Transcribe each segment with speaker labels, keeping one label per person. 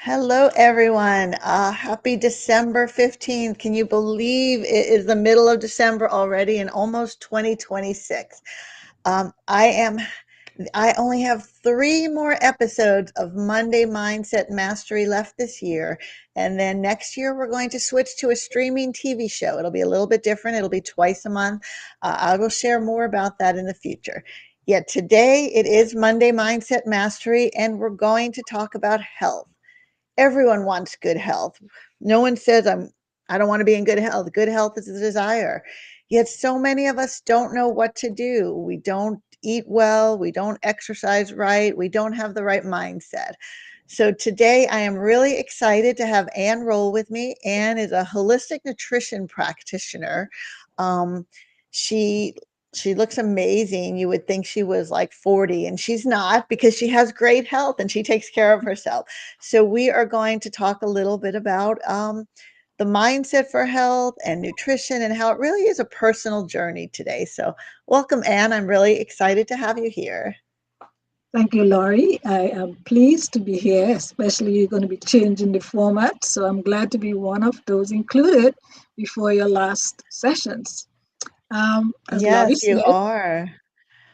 Speaker 1: Hello, everyone. Happy December 15th. Can you believe it is the middle of December already and almost 2026? Um, I am, I only have three more episodes of Monday Mindset Mastery left this year. And then next year, we're going to switch to a streaming TV show. It'll be a little bit different. It'll be twice a month. I will share more about that in the future. Yet today, it is Monday Mindset Mastery, and we're going to talk about health. Everyone wants good health. No one says I don't want to be in good health. Good health is a desire. Yet so many of us don't know what to do. We don't eat well, we don't exercise right, we don't have the right mindset. So today I am really excited to have Ann Roll with me. Ann is a holistic nutrition practitioner. Um, she she looks amazing. You would think she was like 40, and she's not because she has great health and she takes care of herself. So we are going to talk a little bit about the mindset for health and nutrition and how it really is a personal journey today. So welcome, Anne. I'm really excited to have you here.
Speaker 2: Thank you, Laurie. I am pleased to be here, especially you're going to be changing the format. So I'm glad to be one of those included before your last sessions. As Laurie
Speaker 1: Yes, you
Speaker 2: said,
Speaker 1: are.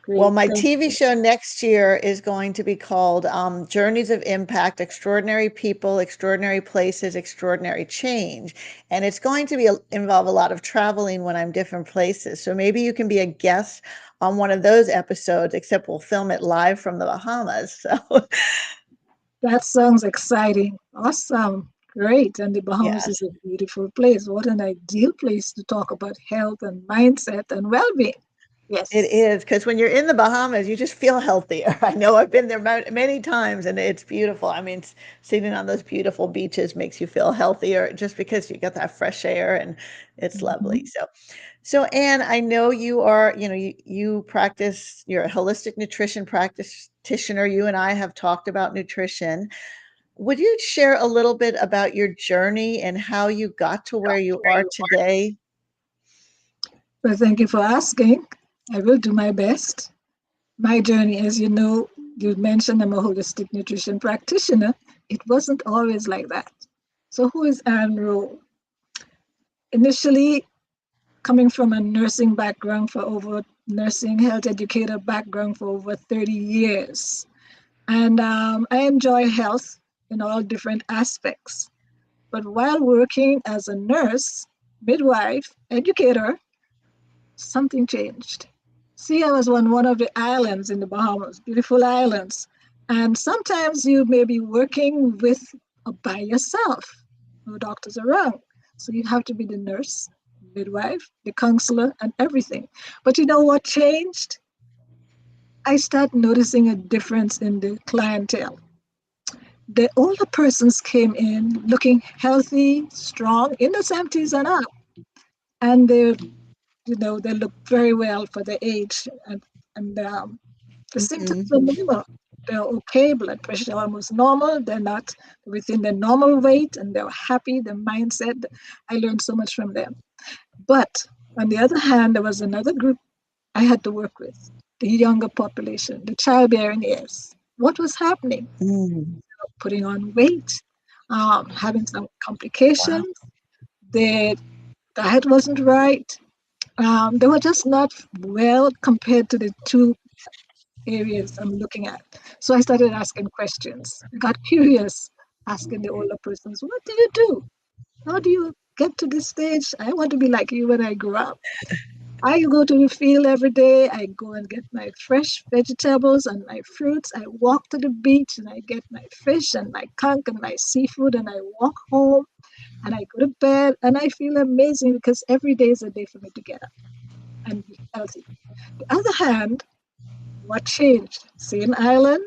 Speaker 1: Well,
Speaker 2: great,
Speaker 1: my
Speaker 2: great.
Speaker 1: TV show next year is going to be called Journeys of Impact, Extraordinary People, Extraordinary Places, Extraordinary Change. And it's going to involve a lot of traveling when I'm different places. So maybe you can be a guest on one of those episodes, except we'll film it live from the Bahamas. So
Speaker 2: That sounds exciting. Awesome. Great. And the Bahamas
Speaker 1: yes.
Speaker 2: is a beautiful place. What an ideal place to talk about health and mindset and well being.
Speaker 1: It
Speaker 2: Yes.
Speaker 1: is because when you're in the Bahamas, you just feel healthier. I know I've been there many times and it's beautiful. I mean, sitting on those beautiful beaches makes you feel healthier just because you get that fresh air and it's lovely.
Speaker 2: Mhm.
Speaker 1: So Anne, I know you are, you practice, you're a holistic nutrition practitioner. You and I have talked about nutrition. Would you share a little bit about your journey and how you got to where you are today?
Speaker 2: Well, thank you for asking. I will do my best. My journey, as you know, you mentioned I'm a holistic nutrition practitioner. It wasn't always like that. So, who is Anne Rowe? Initially, coming from a nursing background for over nursing health educator background for over 30 years. And I enjoy health in all different aspects. But while working as a nurse, midwife, educator, something changed. See, I was on one of the islands in the Bahamas, beautiful islands. And sometimes you may be working with or by yourself, no doctors around. So you have to be the nurse, midwife, the counselor, and everything. But you know what changed? I started noticing a difference in the clientele. The older persons came in looking healthy, strong, in the 70s and up. And they look very well for their age. And the symptoms
Speaker 1: Mhm.
Speaker 2: are normal. They're okay, blood pressure almost normal. They're not within the normal weight and they're happy, the mindset. I learned so much from them. But on the other hand, there was another group I had to work with, the younger population, the childbearing years. What was happening?
Speaker 1: Mm.
Speaker 2: Putting on weight, having some
Speaker 1: Wow.
Speaker 2: complications. Their diet wasn't right. They were just not well compared to the two areas I'm looking at. So I started asking questions. I got curious, asking the older persons, what do you do? How do you get to this stage? I want to be like you when I grow up. I go to the field every day. I go and get my fresh vegetables and my fruits. I walk to the beach and I get my fish and my conch and my seafood and I walk home and I go to bed and I feel amazing because every day is a day for me to get up and be healthy. The other hand, what changed? Same island,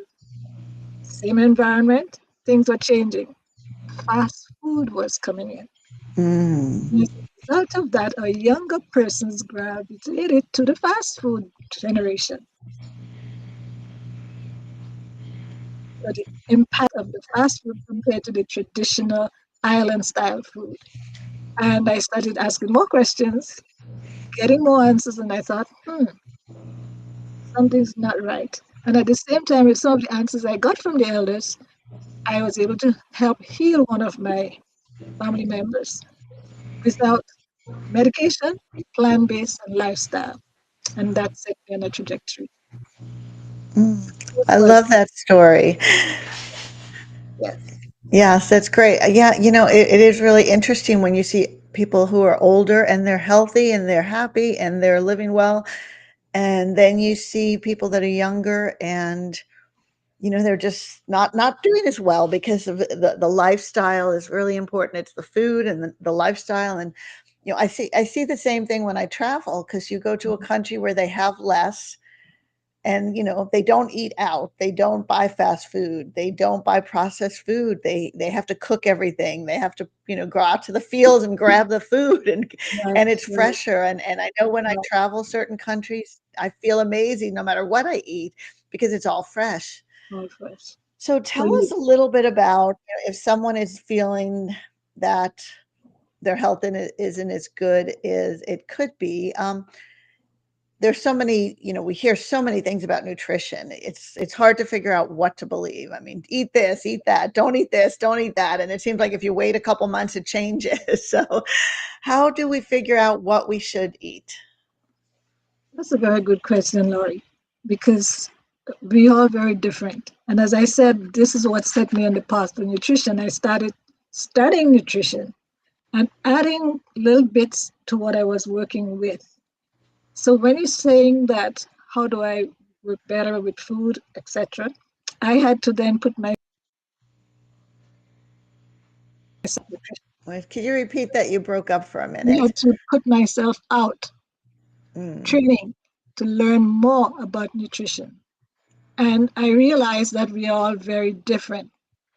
Speaker 2: same environment, things were changing. Fast food was coming in.
Speaker 1: Mm.
Speaker 2: As a result of that, our younger persons gravitated to the fast food generation. So the impact of the fast food compared to the traditional island style food. And I started asking more questions, getting more answers, and I thought, something's not right. And at the same time, with some of the answers I got from the elders, I was able to help heal one of my family members without medication, plant based, and lifestyle. And that set me on a trajectory. It
Speaker 1: I
Speaker 2: was,
Speaker 1: love that story.
Speaker 2: yes,
Speaker 1: Yes, that's great. Yeah, it is really interesting when you see people who are older and they're healthy and they're happy and they're living well. And then you see people that are younger and they're just not doing as well because of the lifestyle is really important. It's the food and the lifestyle. And I see the same thing when I travel, because you go to a country where they have less, and they don't eat out, they don't buy fast food, they don't buy processed food, they have to cook everything, they have to go out to the fields and grab the food, and
Speaker 2: right,
Speaker 1: it's
Speaker 2: right,
Speaker 1: fresher. And I know when I
Speaker 2: right,
Speaker 1: travel certain countries, I feel amazing no matter what I eat, because it's all fresh.
Speaker 2: all fresh.
Speaker 1: So
Speaker 2: So
Speaker 1: tell us
Speaker 2: you,
Speaker 1: a little bit about, if someone is feeling that their health isn't as good as it could be. There's so many, we hear so many things about nutrition. It's hard to figure out what to believe. I mean, eat this, eat that, don't eat this, don't eat that. And it seems like if you wait a couple months, it changes. So how do we figure out what we should eat?
Speaker 2: that's a very good question, Laurie, because we are very different. And as I said, this is what set me on the path to nutrition. I started studying nutrition and adding little bits to what I was working with. So when you're saying that, how do I work better with food, etc., I had to then put myself nutrition.
Speaker 1: Wait, can you repeat that? You broke up for a
Speaker 2: I
Speaker 1: minute.
Speaker 2: had to put myself out
Speaker 1: Mm,
Speaker 2: training to learn more about nutrition. And I realized that we are all very different.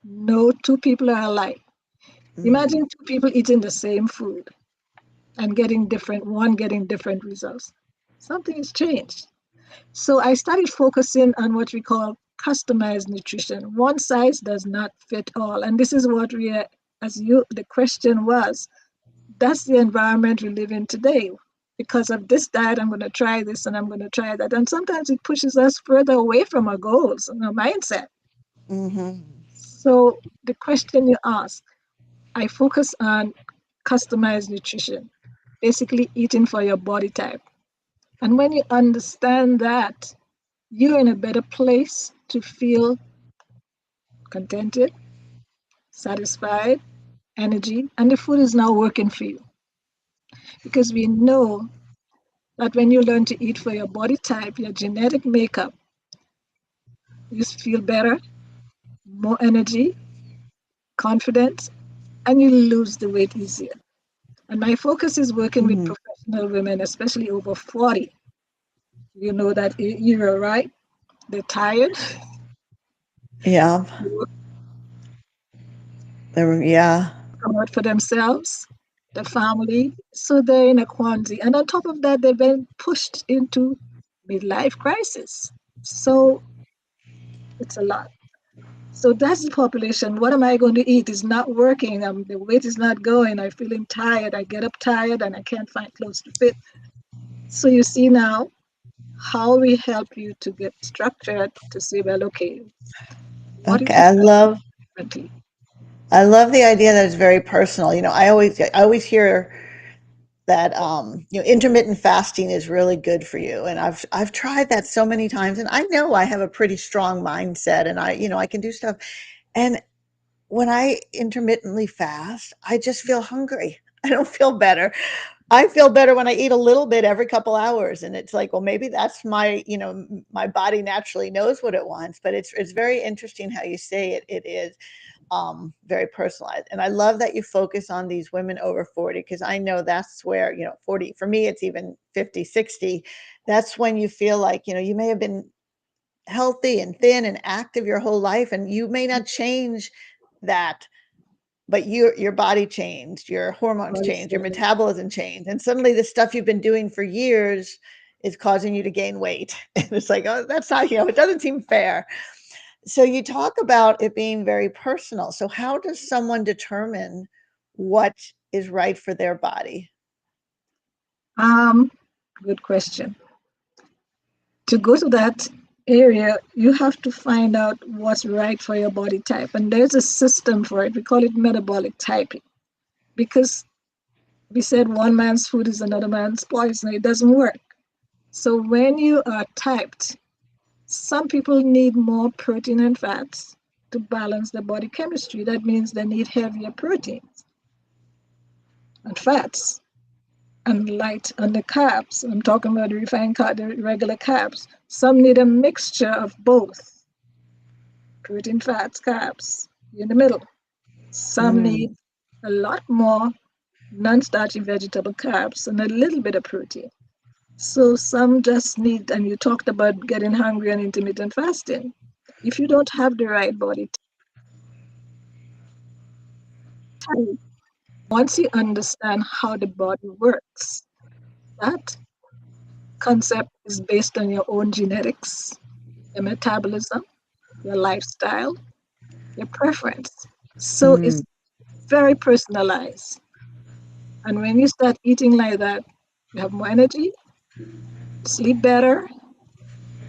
Speaker 2: No two people are alike.
Speaker 1: mhm,
Speaker 2: Imagine two people eating the same food and getting different results. Something has changed. So I started focusing on what we call customized nutrition. One size does not fit all. And this is what we are, the question was, that's the environment we live in today. Because of this diet, I'm going to try this and I'm going to try that. And sometimes it pushes us further away from our goals and our mindset.
Speaker 1: mhm.
Speaker 2: So the question you ask, I focus on customized nutrition, basically eating for your body type. And when you understand that, you're in a better place to feel contented, satisfied, energy, and the food is now working for you. Because we know that when you learn to eat for your body type, your genetic makeup, you feel better, more energy, confidence, and you lose the weight easier. And my focus is working with
Speaker 1: Mhm.
Speaker 2: professional women, especially over 40. You know that era, right? They're tired,
Speaker 1: Yeah.
Speaker 2: they work
Speaker 1: Yeah.
Speaker 2: hard for themselves, the family, so they're in a quandary. And on top of that, they've been pushed into midlife crisis. So it's a lot. So that's the population. What am I going to eat? Is not working. The weight is not going. I'm feeling tired. I get up tired and I can't find clothes to fit. So you see now how we help you to get structured to say, well, okay, what
Speaker 1: Okay.
Speaker 2: is it differently?
Speaker 1: I love the idea that it's very personal. I always hear that intermittent fasting is really good for you, and I've tried that so many times, and I know I have a pretty strong mindset, and I can do stuff. And when I intermittently fast, I just feel hungry. I don't feel better. I feel better when I eat a little bit every couple hours, and it's like, well, maybe that's my body naturally knows what it wants. But it's very interesting how you say it is very personalized. And I love that you focus on these women over 40, because I know that's where, 40, for me, it's even 50, 60. That's when you feel like, you may have been healthy and thin and active your whole life, and you may not change that, but your body changed, your hormones
Speaker 2: Body
Speaker 1: changed, your
Speaker 2: scanning.
Speaker 1: metabolism changed, and suddenly the stuff you've been doing for years is causing you to gain weight. And it's like, oh, that's not, it doesn't seem fair. So you talk about it being very personal. So how does someone determine what is right for their body?
Speaker 2: Um, Good question. To go to that, area, you have to find out what's right for your body type. And there's a system for it. We call it metabolic typing because we said one man's food is another man's poison. It doesn't work. So when you are typed, some people need more protein and fats to balance the body chemistry. That means they need heavier proteins and fats and light on the carbs. I'm talking about the refined carb, the regular carbs. Some need a mixture of both protein, fats, carbs in the middle. Some
Speaker 1: Mm,
Speaker 2: need a lot more non-starchy vegetable carbs and a little bit of protein. So some just need, and you talked about getting hungry and intermittent fasting. If you don't have the right body type, once you understand how the body works, that concept is based on your own genetics, your metabolism, your lifestyle, your preference. So
Speaker 1: mm,
Speaker 2: it's very personalized. And when you start eating like that, you have more energy, sleep better,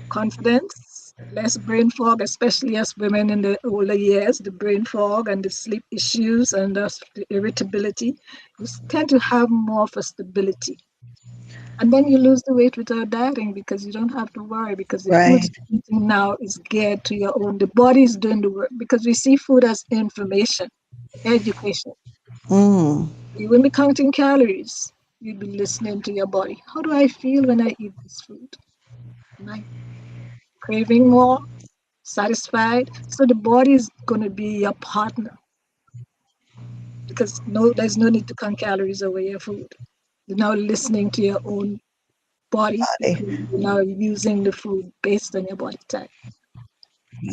Speaker 2: confidence, less brain fog, especially as women in the older years, the brain fog and the sleep issues and the irritability. You tend to have more of a stability. And then you lose the weight without dieting because you don't have to worry because the foods
Speaker 1: right.
Speaker 2: you're eating now is geared to your own. The body is doing the work because we see food as information, education.
Speaker 1: Mm,
Speaker 2: You wouldn't be counting calories. You'd be listening to your body. How do I feel when I eat this food? Am I craving more? Satisfied? So the body is going to be your partner because there's no need to count calories over your food. You're now listening to your own body
Speaker 1: body.
Speaker 2: because you're now using the food based on your body type.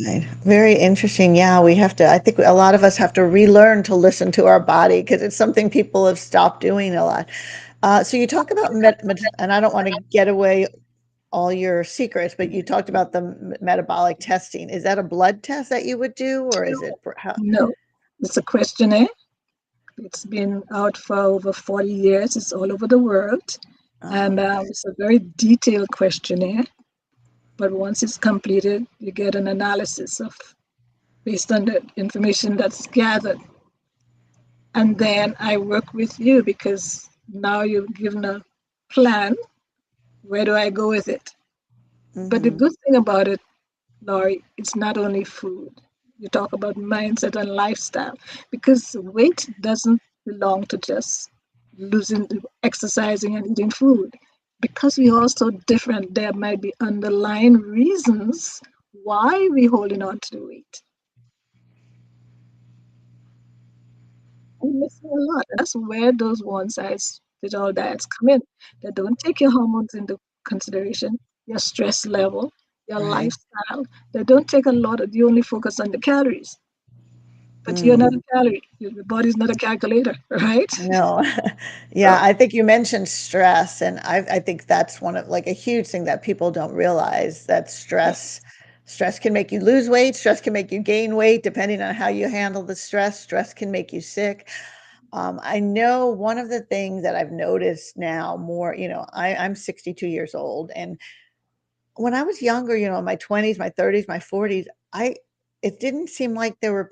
Speaker 1: Right. Very interesting. Yeah, we have to, I think a lot of us have to relearn to listen to our body because it's something people have stopped doing a lot. So you talk about and I don't want to get away all your secrets, but you talked about the metabolic testing. Is that a blood test that you would do, or is it how?
Speaker 2: No, it's a questionnaire. It's been out for over 40 years. It's all over the world. And
Speaker 1: Oh,
Speaker 2: it's a very detailed questionnaire. But once it's completed, you get an analysis of based on the information that's gathered. And then I work with you because now you've given a plan. Where do I go with it? But the
Speaker 1: mm-hmm.
Speaker 2: good thing about it, Laurie, it's not only food. You talk about mindset and lifestyle because weight doesn't belong to just losing, exercising, and eating food. Because we're all so different, there might be underlying reasons why we're holding on to the weight. We're missing a lot. And that's where those one size fit all diets come in. They don't take your hormones into consideration, your stress level, your
Speaker 1: Right.
Speaker 2: lifestyle. They don't take a lot of, you only focus on the calories. But you're not
Speaker 1: Mm.
Speaker 2: a calorie. Your body's not a calculator, right?
Speaker 1: No. Yeah,
Speaker 2: So,
Speaker 1: I think you mentioned stress, and I think that's one of like a huge thing that people don't realize that
Speaker 2: yeah.
Speaker 1: stress can make you lose weight, stress can make you gain weight depending on how you handle the stress. Stress can make you sick. I know one of the things that I've noticed now more, I'm 62 years old, and when I was younger, in my 20s, my 30s, my 40s, I it didn't seem like there were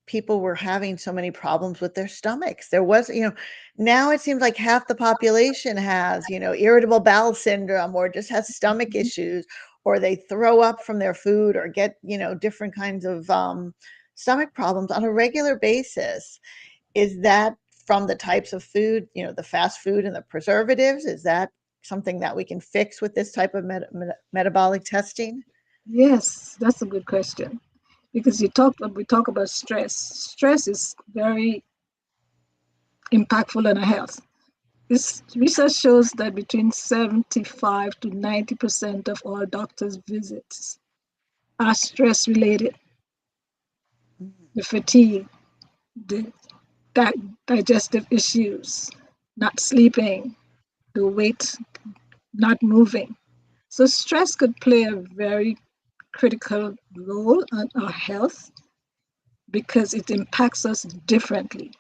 Speaker 1: people were having so many problems with their stomachs. There was, now it seems like half the population has, irritable bowel syndrome or just has stomach issues or they throw up from their food or get, different kinds of stomach problems on a regular basis. Is that from the types of food, the fast food and the preservatives? Is that something that we can fix with this type of metabolic testing?
Speaker 2: Yes, that's a good question. Because we talk about stress. Stress is very impactful on our health. This research shows that between 75 to 90% of all doctors' visits are stress related.
Speaker 1: Mhm.
Speaker 2: The fatigue, the digestive issues, not sleeping, the weight not moving. So stress could play a very critical role on our health because it impacts us differently.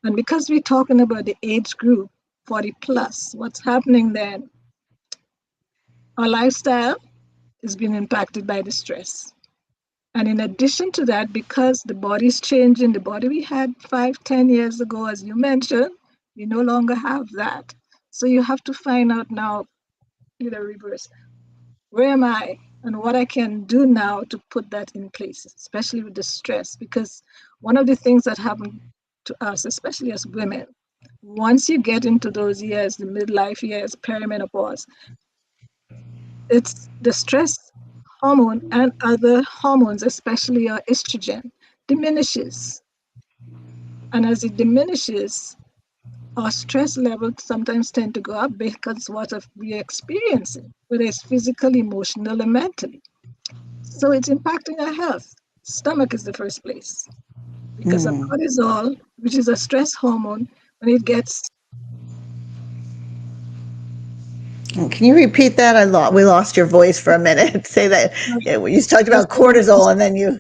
Speaker 2: And because we're talking about the age group 40 plus, what's happening then? Our lifestyle is being impacted by the stress. And in addition to that, because the body is changing, the body we had 5, 10 years ago, as you mentioned, we no longer have that. So you have to find out now, either reverse, where am I and what I can do now to put that in place, especially with the stress. Because one of the things that happen to us, especially as women, once you get into those years, the midlife years, perimenopause, it's the stress hormone and other hormones, especially our estrogen, diminishes. And as it diminishes, our stress levels sometimes tend to go up because what we're experiencing, whether it's physical, emotional, and mentally. So it's impacting our health. Stomach is the first place because of
Speaker 1: Mm.
Speaker 2: cortisol, which is a stress hormone, when it gets
Speaker 1: Can you repeat that? We lost your voice for a minute. Say that. Yeah, you talked about cortisol, and then you.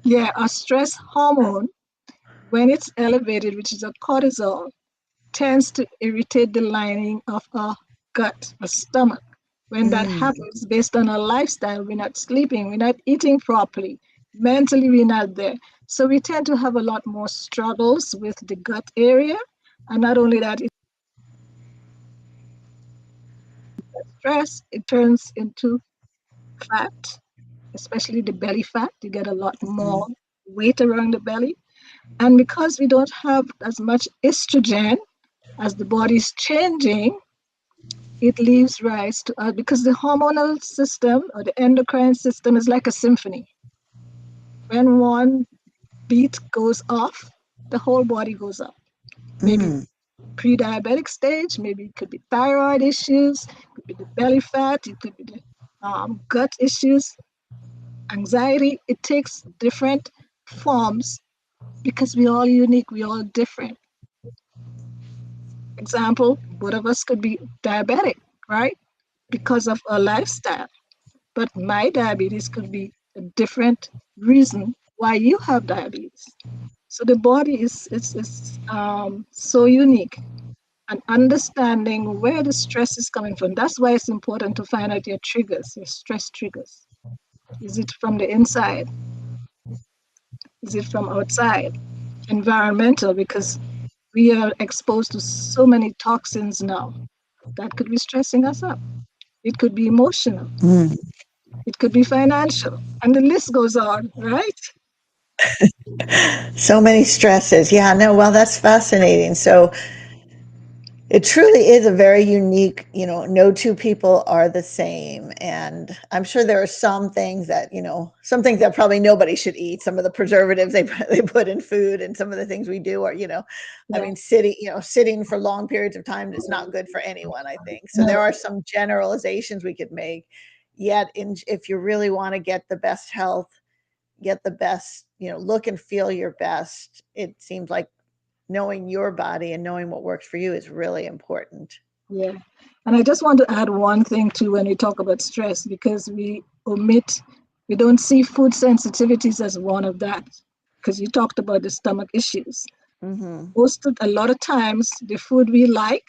Speaker 2: yeah, a stress hormone, when it's elevated, which is a cortisol, tends to irritate the lining of our gut, our stomach. When that
Speaker 1: Mm,
Speaker 2: happens, based on our lifestyle, we're not sleeping, we're not eating properly, mentally, we're not there. So we tend to have a lot more struggles with the gut area. And not only that, it's stress, it turns into fat, especially the belly fat. You get a lot more
Speaker 1: mm,
Speaker 2: weight around the belly. And because we don't have as much estrogen as the body's changing, it leaves rise to because the hormonal system or the endocrine system is like a symphony. When one beat goes off, the whole body goes up. Maybe
Speaker 1: mm.
Speaker 2: pre-diabetic stage, maybe it could be thyroid issues, it could be the belly fat, it could be the gut issues, anxiety. It takes different forms because we're all unique, we're all different. Example, both of us could be diabetic, right? Because of our lifestyle. But my diabetes could be a different reason why you have diabetes. So the body is so unique, and understanding where the stress is coming from. That's why it's important to find out your triggers, your stress triggers. Is it from the inside? Is it from outside? Environmental, because we are exposed to so many toxins now that could be stressing us up. It could be emotional. It could be financial. And the list goes on, right?
Speaker 1: So many stresses. Yeah, no, well, that's fascinating. So it truly is a very unique, no two people are the same. And I'm sure there are some things that, some things that probably nobody should eat. Some of the preservatives they put in food and some of the things we do are, I
Speaker 2: Yeah.
Speaker 1: mean, sitting for long periods of time is not good for anyone, I think. So
Speaker 2: No.
Speaker 1: there are some generalizations we could make. Yet, if you really want to get the best health, get the best, look and feel your best, it seems like knowing your body and knowing what works for you is really important.
Speaker 2: Yeah. And I just want to add one thing too when we talk about stress, because we don't see food sensitivities as one of that. Because you talked about the stomach issues.
Speaker 1: Mhm.
Speaker 2: A lot of times, the food we like,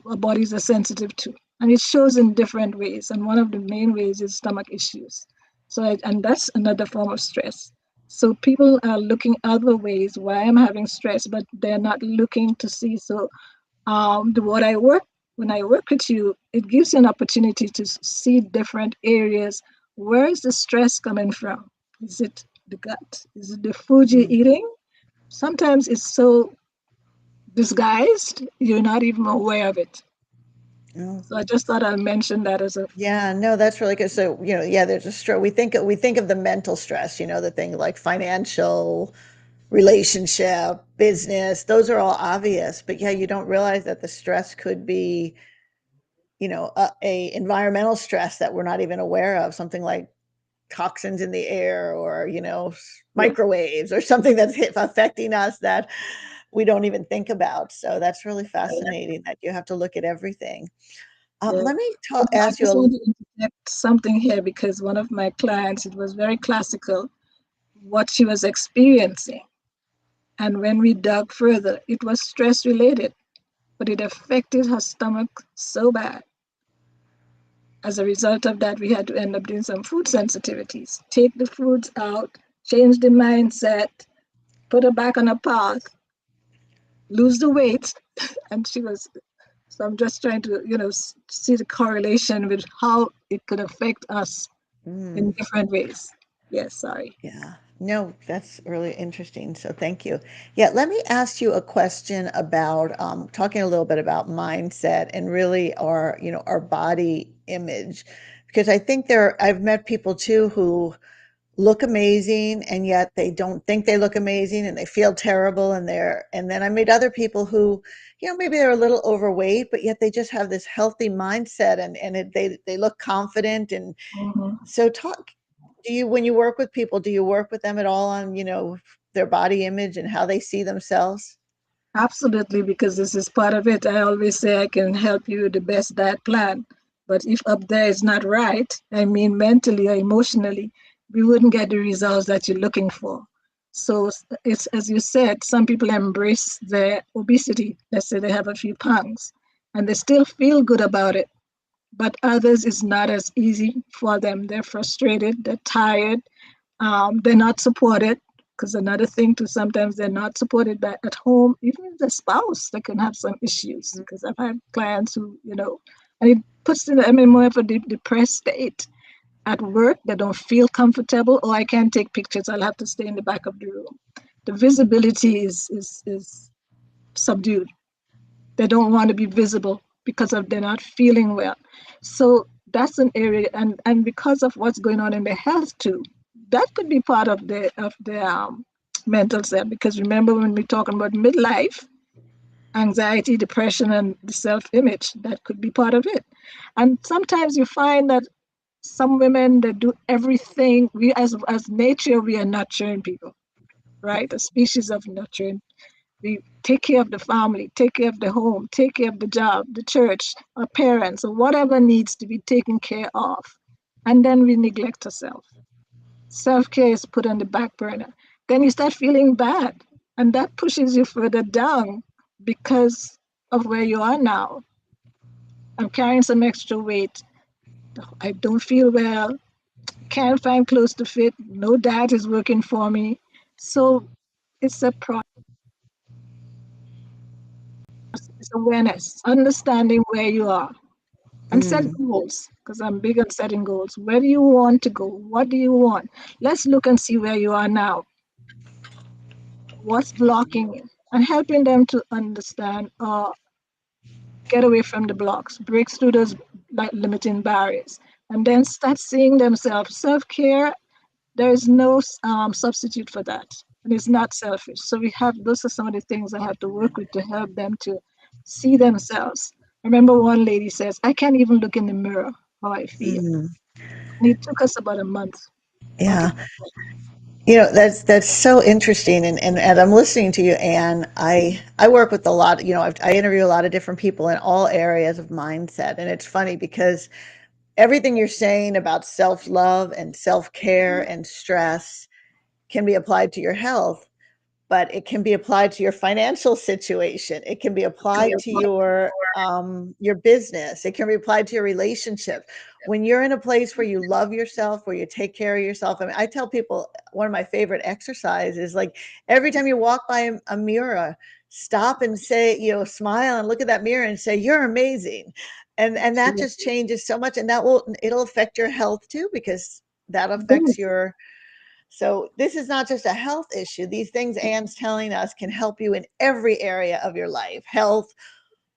Speaker 2: our bodies are sensitive to. And it shows in different ways. And one of the main ways is stomach issues. And that's another form of stress. So people are looking other ways why I'm having stress, but they're not looking to see. So the what I work when I work with you, it gives you an opportunity to see different areas. Where is the stress coming from? Is it the gut? Is it the food you're
Speaker 1: Mm.
Speaker 2: eating? Sometimes it's so disguised you're not even aware of it.
Speaker 1: Oh,
Speaker 2: So I just thought I'd mention that as a
Speaker 1: yeah, no, that's really good. So, yeah, there's a stress. We think of the mental stress, the thing like financial, relationship, business, those are all obvious. But yeah, you don't realize that the stress could be, a environmental stress that we're not even aware of, something like toxins in the air or,
Speaker 2: yeah,
Speaker 1: microwaves or something that's affecting us that we don't even think about. So that's really fascinating that you have to look at everything.
Speaker 2: yeah.
Speaker 1: Let me
Speaker 2: I
Speaker 1: ask you
Speaker 2: just
Speaker 1: a.
Speaker 2: want to interject something here because one of my clients, it was very classical what she was experiencing. And when we dug further, it was stress related, but it affected her stomach so bad. As a result of that, we had to end up doing some food sensitivities, take the foods out, change the mindset, put her back on a path, lose the weight. And she was, so I'm just trying to, see the correlation with how it could affect us in
Speaker 1: Mm.
Speaker 2: different ways. Yes, sorry.
Speaker 1: Yeah. No, that's really interesting. So thank you. Yeah, let me ask you a question about talking a little bit about mindset and really our, our body image, because I think I've met people too who look amazing and yet they don't think they look amazing and they feel terrible and then I meet other people who, maybe they're a little overweight, but yet they just have this healthy mindset and they look confident and
Speaker 2: Mhm.
Speaker 1: so talk do you when you work with people, do you work with them at all on, their body image and how they see themselves?
Speaker 2: Absolutely, because this is part of it. I always say I can help you with the best diet plan. But if up there is not right, I mean mentally or emotionally, we wouldn't get the results that you're looking for. So it's as you said, some people embrace their obesity. Let's say they have a few pounds and they still feel good about it. But others it's not as easy for them. They're frustrated, they're tired, they're not supported, because another thing too, sometimes they're not supported by at home, even the spouse, they can have some issues. Because I've had clients who, and it puts them, I mean, more of a depressed state. At work, they don't feel comfortable. Oh, I can't take pictures. I'll have to stay in the back of the room. The visibility is subdued. They don't want to be visible because of they're not feeling well. So that's an area, and because of what's going on in their health too, that could be part of the mental set. Because remember when we're talking about midlife, anxiety, depression, and the self-image, that could be part of it. And sometimes you find that some women that do everything. We as nature, we are nurturing people, right? A species of nurturing. We take care of the family, take care of the home, take care of the job, the church, our parents, or whatever needs to be taken care of. And then we neglect ourselves. Self care is put on the back burner. Then you start feeling bad, and that pushes you further down because of where you are now. I'm carrying some extra weight. I don't feel well. Can't find clothes to fit. No diet is working for me. So it's a process. It's awareness, understanding where you are, and set
Speaker 1: Mm.
Speaker 2: goals, because I'm big on setting goals. Where do you want to go? What do you want? Let's look and see where you are now. What's blocking you? And helping them to understand or get away from the blocks, break through those limiting barriers, and then start seeing themselves. Self care, there is no substitute for that. And it's not selfish. So those are some of the things I have to work with to help them to see themselves. I remember one lady says, I can't even look in the mirror how I feel.
Speaker 1: Mm.
Speaker 2: And it took us about a month. But
Speaker 1: Yeah. That's so interesting, and I'm listening to you, Anne. I work with a lot. I interview a lot of different people in all areas of mindset, and it's funny because everything you're saying about self love and self care and stress can be applied to your health, but it can be applied to your financial situation. It can be applied to your business. It can be applied to your relationship. When you're in a place where you love yourself, where you take care of yourself. I mean, I tell people one of my favorite exercises is like every time you walk by a mirror, stop and say, smile and look at that mirror and say, "You're amazing." And that just changes so much, and it'll affect your health too, because that affects your so this is not just a health issue. These things Anne's telling us can help you in every area of your life. Health,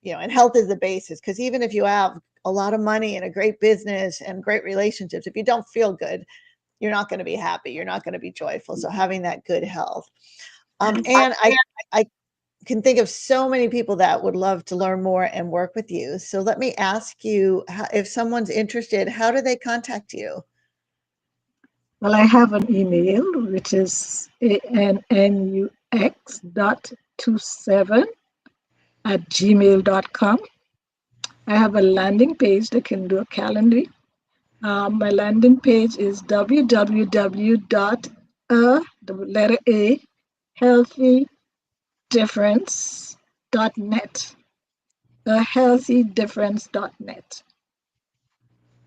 Speaker 1: and health is the basis, because even if you have a lot of money and a great business and great relationships, if you don't feel good, you're not going to be happy. You're not going to be joyful. So having that good health. And I can think of so many people that would love to learn more and work with you. So let me ask you, if someone's interested, how do they contact you?
Speaker 2: Well, I have an email, which is annux.27@gmail.com. I have a landing page that can do a calendar. My landing page is the letter A, healthydifference.net. A healthydifference.net.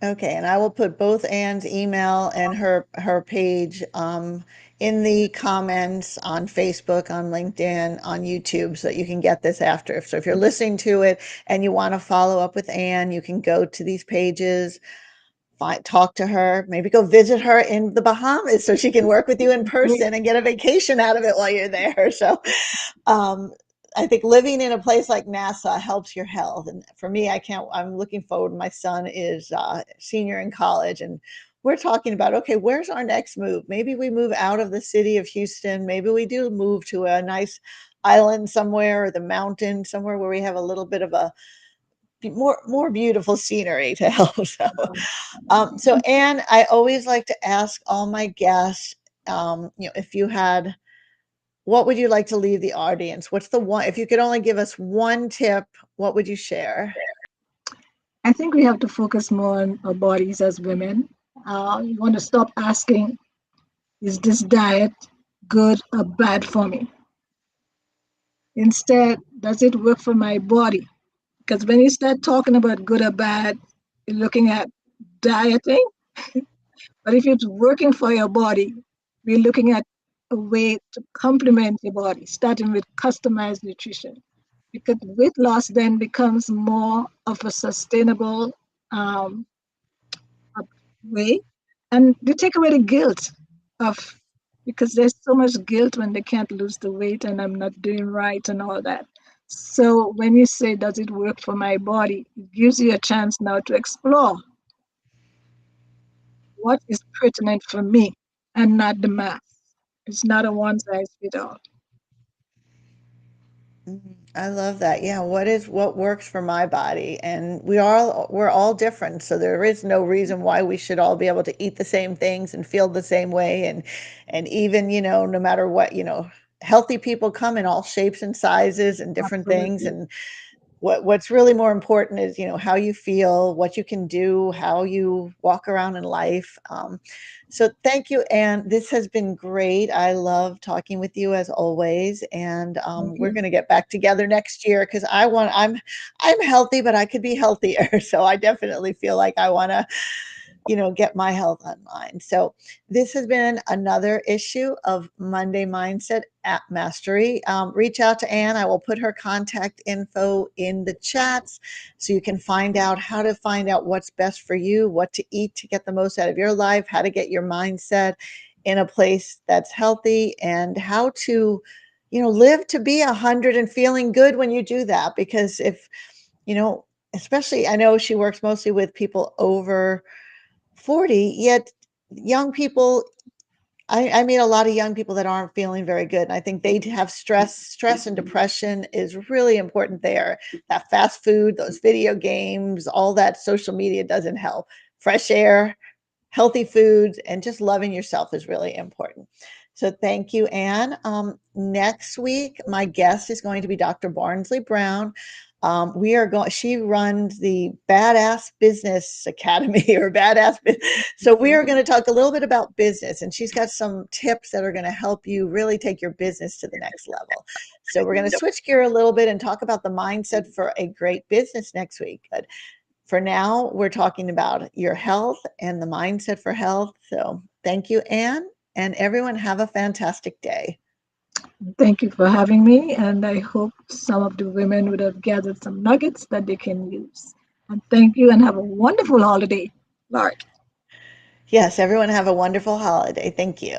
Speaker 1: Okay, and I will put both Ann's email and her page in the comments on Facebook, on LinkedIn, on YouTube, so that you can get this after. So if you're listening to it and you want to follow up with Ann, you can go to these pages, talk to her, maybe go visit her in the Bahamas so she can work with you in
Speaker 2: Great.
Speaker 1: person and get a vacation out of it while you're there. So um, I think living in a place like NASA helps your health. And for me, I'm looking forward. My son is senior in college, and we're talking about, okay, where's our next move? Maybe we move out of the city of Houston. Maybe we do move to a nice island somewhere or the mountain somewhere where we have a little bit of a more beautiful scenery to help. So Anne, I always like to ask all my guests, if you had, what would you like to leave the audience? What's the one, if you could only give us one tip, what would you share?
Speaker 2: I think we have to focus more on our bodies as women. You want to stop asking, is this diet good or bad for me? Instead, does it work for my body? Because when you start talking about good or bad, you're looking at dieting. But if it's working for your body, we're looking at a way to complement your body, starting with customized nutrition. Because weight loss then becomes more of a sustainable um, a way. And they take away the guilt of, because there's so much guilt when they can't lose the weight and I'm not doing right and all that. So when you say, does it work for my body? It gives you a chance now to explore what is pertinent for me and not the math. It's not a one size fits all.
Speaker 1: I love that. Yeah, what works for my body? And we're all different, so there is no reason why we should all be able to eat the same things and feel the same way, and even, no matter what, healthy people come in all shapes and sizes and different things,
Speaker 2: Absolutely.
Speaker 1: and what's really more important is, how you feel, what you can do, how you walk around in life. So thank you, and this has been great. I love talking with you as always, and
Speaker 2: Thank
Speaker 1: we're
Speaker 2: you.
Speaker 1: going to get back together next year because I'm healthy, but I could be healthier. So I definitely feel like I want to, get my health on mind. So this has been another issue of Monday Mindset at Mastery. Reach out to Anne. I will put her contact info in the chats so you can find out how to find out what's best for you, what to eat to get the most out of your life, how to get your mindset in a place that's healthy, and how to, live to be 100 and feeling good when you do that. Because if, you know, especially, I know she works mostly with people over 40, yet young people, I meet a lot of young people that aren't feeling very good. And I think they have stress and depression is really important there. That fast food, those video games, all that social media doesn't help. Fresh air, healthy foods, and just loving yourself is really important. So thank you, Anne. Next week, my guest is going to be Dr. Barnsley Brown. We are going. She runs the Badass Business Academy or Badass. So we are going to talk a little bit about business, and she's got some tips that are going to help you really take your business to the next level. So we're going to switch gear a little bit and talk about the mindset for a great business next week. But for now, we're talking about your health and the mindset for health. So thank you, Anne, and everyone have a fantastic day.
Speaker 2: Thank you for having me. And I hope some of the women would have gathered some nuggets that they can use. And thank you and have a wonderful holiday, Lord.
Speaker 1: Yes, everyone have a wonderful holiday. Thank you.